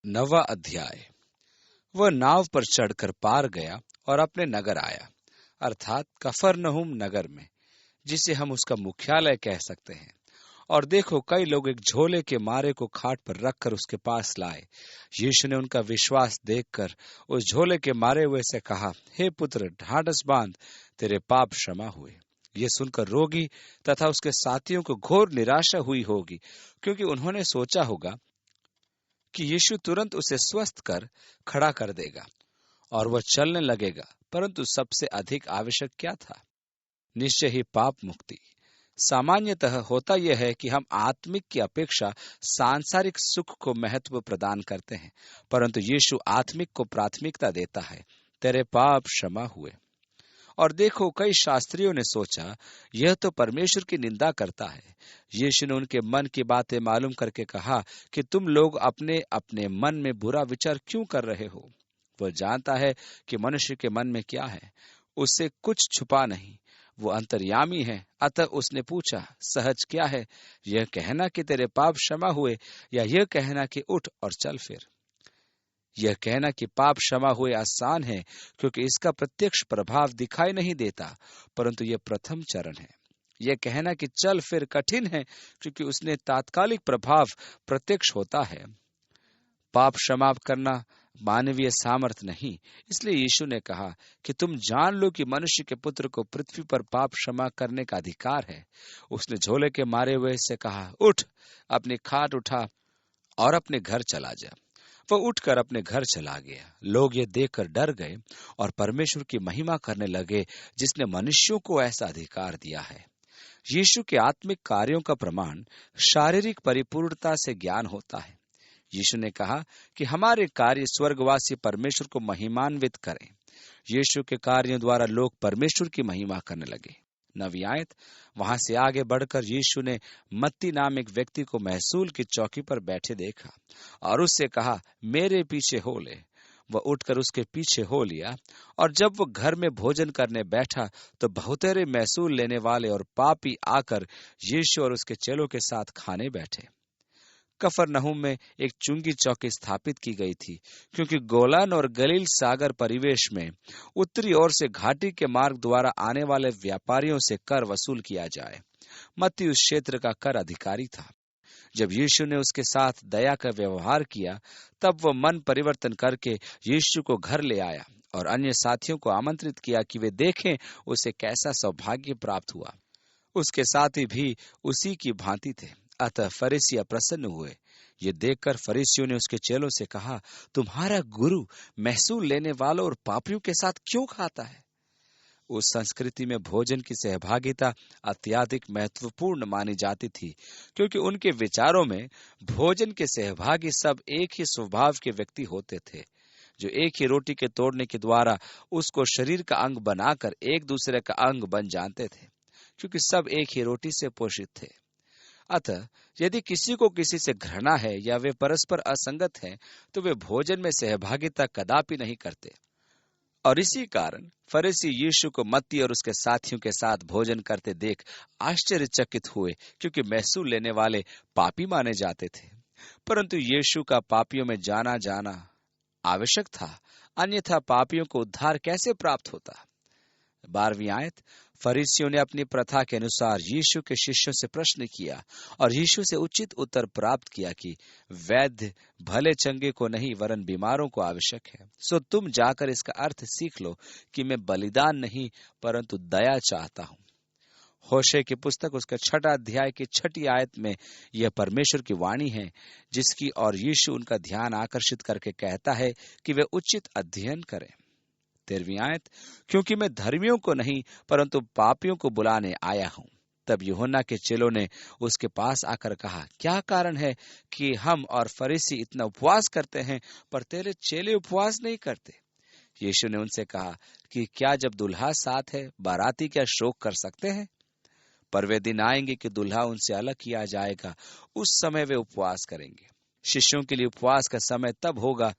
9वां अध्याय। वह नाव पर चढ़कर पार गया और अपने नगर आया, अर्थात कफरनहूम नगर में, जिसे हम उसका मुख्यालय कह सकते हैं। और देखो, कई लोग एक झोले के मारे को खाट पर रखकर उसके पास लाए। यीशु ने उनका विश्वास देखकर उस झोले के मारे हुए से कहा, हे पुत्र, ढाढ़स बांध, तेरे पाप क्षमा हुए। ये सुनकर रोगी तथा उसके साथियों को घोर निराशा हुई होगी, क्योंकि उन्होंने सोचा होगा कि यीशु तुरंत उसे स्वस्थ कर खड़ा कर देगा और वह चलने लगेगा। परंतु सबसे अधिक आवश्यक क्या था? निश्चय ही पाप मुक्ति। सामान्यतः होता यह है कि हम आत्मिक की अपेक्षा सांसारिक सुख को महत्व प्रदान करते हैं, परंतु यीशु आत्मिक को प्राथमिकता देता है। तेरे पाप क्षमा हुए। और देखो, कई शास्त्रियों ने सोचा, यह तो परमेश्वर की निंदा करता है। यीशु ने उनके मन की बातें मालूम करके कहा कि तुम लोग अपने अपने मन में बुरा विचार क्यों कर रहे हो। वह जानता है कि मनुष्य के मन में क्या है, उससे कुछ छुपा नहीं। वो अंतर्यामी है। अतः उसने पूछा, सहज क्या है, यह कहना कि तेरे पाप क्षमा हुए, या यह कहना कि उठ और चल फिर? यह कहना कि पाप क्षमा हुए आसान है, क्योंकि इसका प्रत्यक्ष प्रभाव दिखाई नहीं देता, परंतु यह प्रथम चरण है। यह कहना कि चल फिर कठिन है, क्योंकि उसने तात्कालिक प्रभाव प्रत्यक्ष होता है। पाप क्षमा करना मानवीय सामर्थ नहीं। इसलिए यीशु ने कहा कि तुम जान लो कि मनुष्य के पुत्र को पृथ्वी पर पाप क्षमा करने का अधिकार है। उसने झोले के मारे हुए से कहा, उठ, अपनी खाट उठा और अपने घर चला जा। वह उठकर अपने घर चला गया। लोग ये देखकर डर गए और परमेश्वर की महिमा करने लगे, जिसने मनुष्यों को ऐसा अधिकार दिया है। यीशु के आत्मिक कार्यों का प्रमाण शारीरिक परिपूर्णता से ज्ञान होता है। यीशु ने कहा कि हमारे कार्य स्वर्गवासी परमेश्वर को महिमान्वित करें। यीशु के कार्यों द्वारा लोग परमेश्वर की महिमा करने लगे। 9वीं आयत। वहां से आगे बढ़कर यीशु ने मत्ती नाम एक व्यक्ति को महसूल की चौकी पर बैठे देखा और उससे कहा, मेरे पीछे हो ले। वह उठकर उसके पीछे हो लिया। और जब वह घर में भोजन करने बैठा तो बहुतेरे महसूल लेने वाले और पापी आकर यीशु और उसके चेलों के साथ खाने बैठे। कफरनहूम में एक चुंगी चौकी स्थापित की गई थी, क्योंकि गोलान और गलील सागर परिवेश में उत्तरी ओर से घाटी के मार्ग द्वारा आने वाले व्यापारियों से कर वसूल किया जाए। मत्ती उस क्षेत्र का कर अधिकारी था। जब यीशु ने उसके साथ दया का व्यवहार किया, तब वह मन परिवर्तन करके यीशु को घर ले आया और अन्य साथियों को आमंत्रित किया कि वे देखें उसे कैसा सौभाग्य प्राप्त हुआ। उसके साथी भी उसी की भांति थे। अतः फरीसी प्रसन्न हुए। ये देखकर फरीसियों ने उसके चेलों से कहा, तुम्हारा गुरु महसूल लेने वालों और पापियों के साथ क्यों खाता है? उस संस्कृति में भोजन की सहभागिता अत्यधिक महत्वपूर्ण मानी जाती थी, क्योंकि उनके विचारों में भोजन के सहभागी सब एक ही स्वभाव के व्यक्ति होते थे, जो एक ही रोटी के तोड़ने के द्वारा उसको शरीर का अंग बनाकर एक दूसरे का अंग बन जानते थे, क्योंकि सब एक ही रोटी से पोषित थे। अतः यदि किसी को किसी से घृणा है या वे परस्पर असंगत हैं, तो वे भोजन में सहभागिता कदापि नहीं करते। और इसी कारण फरीसी यीशु को मत्ती और उसके साथियों के साथ भोजन करते देख आश्चर्यचकित हुए, क्योंकि महसूल लेने वाले पापी माने जाते थे। परंतु यीशु का पापियों में जाना जाना आवश्यक था, अन्यथा पापियों को उद्धार कैसे प्राप्त होता? 12वीं आयत। फरीसियों ने अपनी प्रथा के अनुसार यीशु के शिष्यों से प्रश्न किया और यीशु से उचित उत्तर प्राप्त किया कि वैद्य भले चंगे को नहीं, वरन बीमारों को आवश्यक है। सो तुम जाकर इसका अर्थ सीख लो कि मैं बलिदान नहीं, परंतु दया चाहता हूँ। होशे की पुस्तक उसके 6 अध्याय की 6 आयत में यह परमेश्वर की वाणी है, जिसकी और यीशु उनका ध्यान आकर्षित करके कहता है कि वे उचित अध्ययन करें। 13वीं आयत। क्योंकि मैं धर्मियों को नहीं, परंतु पापियों को बुलाने आया हूं। तब यूहन्ना के चेलों ने उसके पास आकर कहा, क्या कारण है कि हम और फरीसी इतना उपवास करते हैं, पर तेरे चेले उपवास नहीं करते? यीशु ने उनसे कहा कि क्या जब दुल्हा साथ है, बाराती क्या शोक कर सकते हैं? पर वे दिन आएंगे कि दुल्हा उनसे अलग किया जाएगा, उस समय वे उपवास करेंगे। शिष्यों के लिए उपवास का समय तब होगा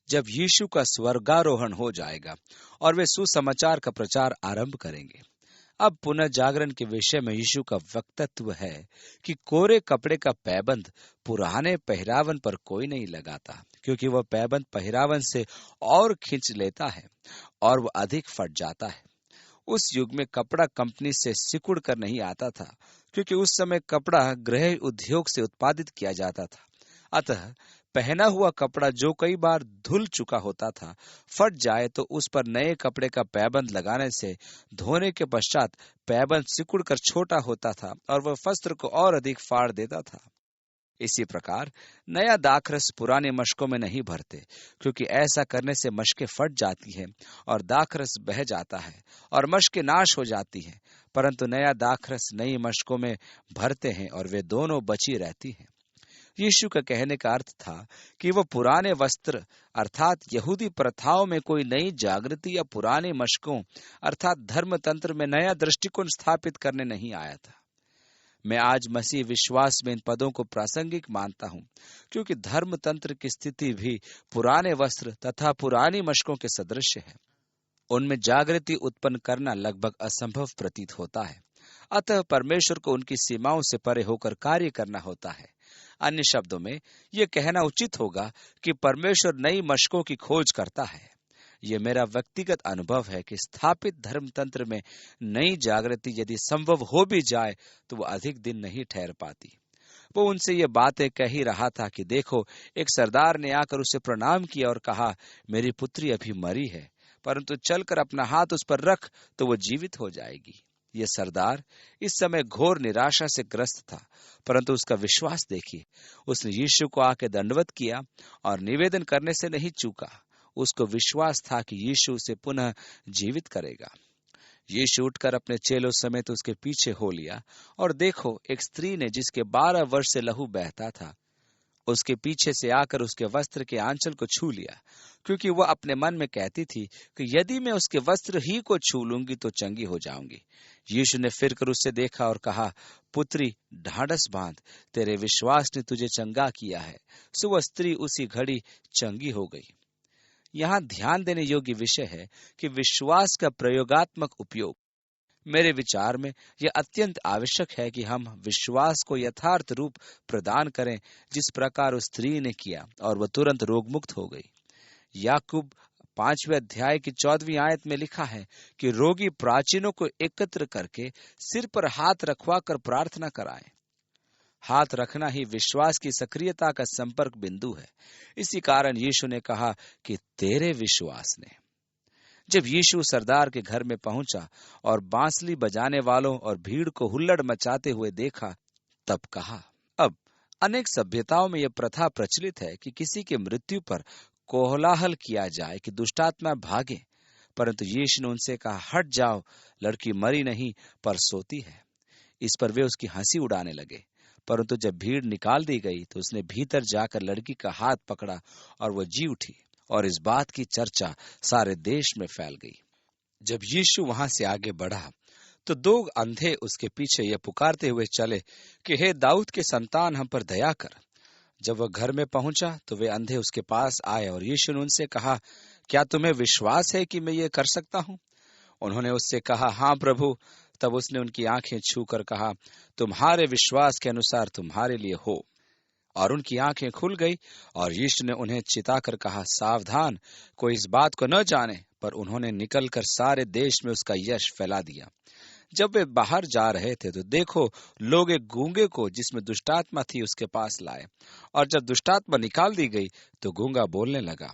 जब यीशु का स्वर्गारोहण हो जाएगा और वे सुसमाचार का प्रचार आरंभ करेंगे। अब पुनः जागरण के विषय में यीशु का वक्तव्य है कि कोरे कपड़े का पैबंद पुराने पहरावन पर कोई नहीं लगाता, क्योंकि वह पैबंद पहरावन से और खींच लेता है और वह अधिक फट जाता है। उस युग में कपड़ा कंपनी से सिकुड़ कर नहीं आता था, क्योंकि उस समय कपड़ा गृह उद्योग से उत्पादित किया जाता था। अतः पहना हुआ कपड़ा जो कई बार धुल चुका होता था, फट जाए तो उस पर नए कपड़े का पैबंद लगाने से धोने के पश्चात पैबंद सिकुड़ कर छोटा होता था और वह वस्त्र को और अधिक फाड़ देता था। इसी प्रकार नया दाखरस पुराने मशकों में नहीं भरते, क्योंकि ऐसा करने से मशकें फट जाती हैं और दाखरस बह जाता है और मशकें नाश हो जाती हैं, परंतु नया दाखरस नई मशकों में भरते हैं और वे दोनों बची रहती हैं। यीशु का कहने का अर्थ था कि वह पुराने वस्त्र अर्थात यहूदी प्रथाओं में कोई नई जागृति या पुराने मशकों अर्थात धर्म तंत्र में नया दृष्टिकोण स्थापित करने नहीं आया था। मैं आज मसीह विश्वास में इन पदों को प्रासंगिक मानता हूं, क्योंकि धर्म तंत्र की स्थिति भी पुराने वस्त्र तथा पुरानी मशकों के सदृश है। उनमें जागृति उत्पन्न करना लगभग असंभव प्रतीत होता है। अतः परमेश्वर को उनकी सीमाओं से परे होकर कार्य करना होता है। अन्य शब्दों में यह कहना उचित होगा कि परमेश्वर नई मशकों की खोज करता है। यह मेरा व्यक्तिगत अनुभव है कि स्थापित धर्म तंत्र में नई जागृति यदि संभव हो भी जाए तो वह अधिक दिन नहीं ठहर पाती। वो उनसे ये बातें कह ही रहा था कि देखो, एक सरदार ने आकर उसे प्रणाम किया और कहा, मेरी पुत्री अभी मरी है, परंतु चलकर अपना हाथ उस पर रख तो वो जीवित हो जाएगी। यह सरदार इस समय घोर निराशा से ग्रस्त था, परंतु उसका विश्वास देखिए। उसने यीशु को आके दंडवत किया और निवेदन करने से नहीं चूका। उसको विश्वास था कि यीशु उसे पुनः जीवित करेगा। यीशु उठकर अपने चेलों समेत उसके पीछे हो लिया और देखो, एक स्त्री ने जिसके 12 वर्ष से लहू बहता था, उसके पीछे से आकर उसके वस्त्र के आंचल को छू लिया, क्योंकि वह अपने मन में कहती थी कि यदि मैं उसके वस्त्र ही को छू लूंगी तो चंगी हो जाऊंगी। यीशु ने फिरकर उससे देखा और कहा, पुत्री, ढाढ़स बांध, तेरे विश्वास ने तुझे चंगा किया है। सो वह स्त्री उसी घड़ी चंगी हो गई। यहाँ ध्यान देने योग्य विषय है कि विश्वास का प्रयोगात्मक उपयोग। मेरे विचार में यह अत्यंत आवश्यक है कि हम विश्वास को यथार्थ रूप प्रदान करें, जिस प्रकार उस स्त्री ने किया और वह तुरंत रोगमुक्त हो गई। याकूब 5वें अध्याय की 14वीं आयत में लिखा है कि रोगी प्राचीनों को एकत्र करके सिर पर हाथ रखवा कर प्रार्थना कराएं। हाथ रखना ही विश्वास की सक्रियता का संपर्क बिंदु है। इसी कारण यीशु ने कहा कि तेरे विश्वास ने। जब यीशु सरदार के घर में पहुंचा और बांसुरी बजाने वालों और भीड़ को हुल्लड़ मचाते हुए देखा, तब कहा। अब अनेक सभ्यताओं में यह प्रथा प्रचलित है कि किसी की मृत्यु पर कोलाहल किया जाए कि दुष्टात्मा भागे, परंतु यीशु ने उनसे कहा, हट जाओ, लड़की मरी नहीं पर सोती है। इस पर वे उसकी हंसी उड़ाने लगे, परंतु जब भीड़ निकाल दी गई तो उसने भीतर जाकर लड़की का हाथ पकड़ा और वह जी उठी, और इस बात की चर्चा सारे देश में फैल गई। जब यीशु वहां से आगे बढ़ा तो 2 अंधे उसके पीछे यह पुकारते हुए चले कि हे दाऊद के संतान, हम पर दया कर। जब वह घर में पहुंचा तो वे अंधे उसके पास आए और यीशु ने उनसे कहा, क्या तुम्हें विश्वास है कि मैं ये कर सकता हूं? उन्होंने उससे कहा, हाँ प्रभु। तब उसने उनकी आंखें छूकर कहा, तुम्हारे विश्वास के अनुसार तुम्हारे लिए हो। और उनकी आंखें खुल गई। और यीशु ने उन्हें चिताकर कहा, सावधान, कोई इस बात को न जाने। पर उन्होंने निकलकर सारे देश में उसका यश फैला दिया। जब वे बाहर जा रहे थे तो देखो, लोग एक गूंगे को जिसमें दुष्टात्मा थी उसके पास लाए, और जब दुष्टात्मा निकाल दी गई तो गूंगा बोलने लगा।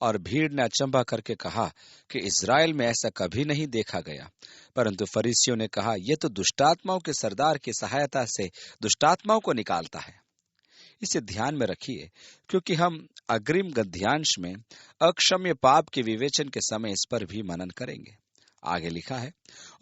और भीड़ ने अचंभा करके कहा कि इज़राइल में ऐसा कभी नहीं देखा गया। परंतु फरीसियों ने कहा, यह तो दुष्टात्माओं के सरदार की सहायता से दुष्टात्माओं को निकालता है। इसे ध्यान में रखिए, क्योंकि हम अग्रिम गद्यांश में अक्षम्य पाप के विवेचन के समय इस पर भी मनन करेंगे। आगे लिखा है,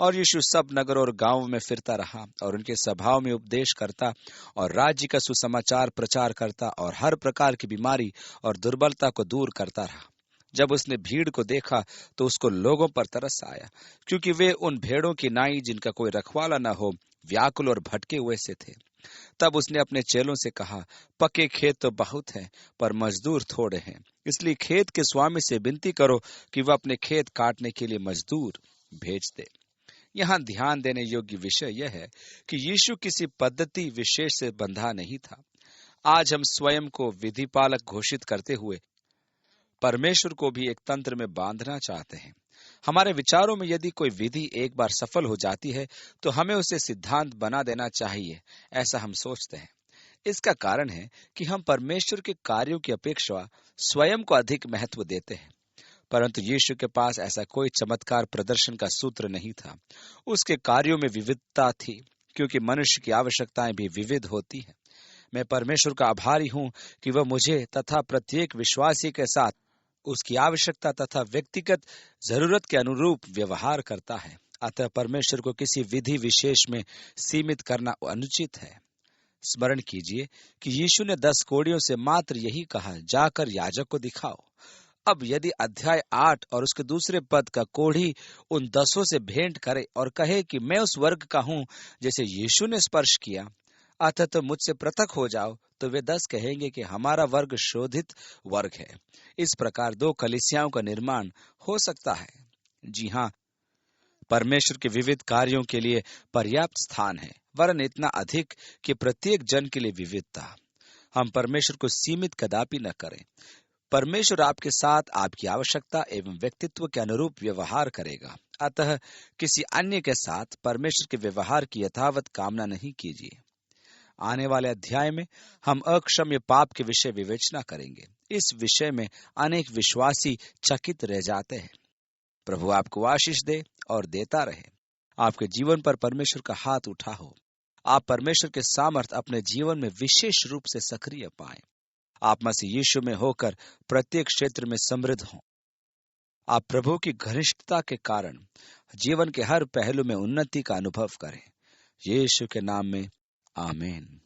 और यीशु सब नगर और गांवों में फिरता रहा और उनके सभाओं में उपदेश करता और राज्य का सुसमाचार प्रचार करता और हर प्रकार की बीमारी और दुर्बलता को दूर करता रहा। जब उसने भीड़ को देखा तो उसको लोगों पर तरस आया, क्योंकि वे उन भेड़ों की नाई जिनका कोई रखवाला न हो, व्याकुल और भटके हुए से थे। तब उसने अपने चेलों से कहा, पके खेत तो बहुत हैं, पर मजदूर थोड़े हैं। इसलिए खेत के स्वामी से विनती करो कि वह अपने खेत काटने के लिए मजदूर भेज दे। यहाँ ध्यान देने योग्य विषय यह है कि यीशु किसी पद्धति विशेष से बंधा नहीं था। आज हम स्वयं को विधि पालक घोषित करते हुए परमेश्वर को भी एक तंत्र में बांधना चाहते हैं। हमारे विचारों में यदि कोई विधि एक बार सफल हो जाती है तो हमें उसे सिद्धांत बना देना चाहिए, ऐसा हम सोचते हैं। इसका कारण है कि हम परमेश्वर के कार्यों की अपेक्षा स्वयं को अधिक महत्व देते हैं। परंतु यीशु के पास ऐसा कोई चमत्कार प्रदर्शन का सूत्र नहीं था। उसके कार्यों में विविधता थी, क्योंकि मनुष्य की आवश्यकताएं भी विविध होती हैं। मैं परमेश्वर का आभारी हूं कि वह मुझे तथा प्रत्येक विश्वासी के साथ उसकी आवश्यकता तथा व्यक्तिगत जरूरत के अनुरूप व्यवहार करता है। अतः परमेश्वर को किसी विधि विशेष में सीमित करना अनुचित है। स्मरण कीजिए कि यीशु ने 10 कोढ़ियों से मात्र यही कहा, जाकर याजक को दिखाओ। अब यदि अध्याय 8 और उसके दूसरे पद का कोढ़ी उन 10 से भेंट करे और कहे कि मैं उस वर्ग का हूं जैसे यीशु ने स्पर्श किया, अतः तो मुझसे पृथक हो जाओ, तो वे 10 कहेंगे कि हमारा वर्ग शोधित वर्ग है। इस प्रकार 2 कलीसियाओं का निर्माण हो सकता है। जी हाँ, परमेश्वर के विविध कार्यों के लिए पर्याप्त स्थान है, वरन इतना अधिक कि प्रत्येक जन के लिए विविधता। हम परमेश्वर को सीमित कदापि न करें। परमेश्वर आपके साथ आपकी आवश्यकता एवं व्यक्तित्व के अनुरूप व्यवहार करेगा। अतः किसी अन्य के साथ परमेश्वर के व्यवहार की यथावत कामना नहीं कीजिए। आने वाले अध्याय में हम अक्षम्य पाप के विषय विवेचना करेंगे। इस विषय में अनेक विश्वासी चकित रह जाते हैं। प्रभु आपको आशीष दे और देता रहे। आपके जीवन पर परमेश्वर का हाथ उठा हो। आप परमेश्वर के सामर्थ अपने जीवन में विशेष रूप से सक्रिय पाएं। आप मसीह यीशु में होकर प्रत्येक क्षेत्र में समृद्ध हों। आप प्रभु की घनिष्ठता के कारण जीवन के हर पहलू में उन्नति का अनुभव करें। यीशु के नाम में आमीन।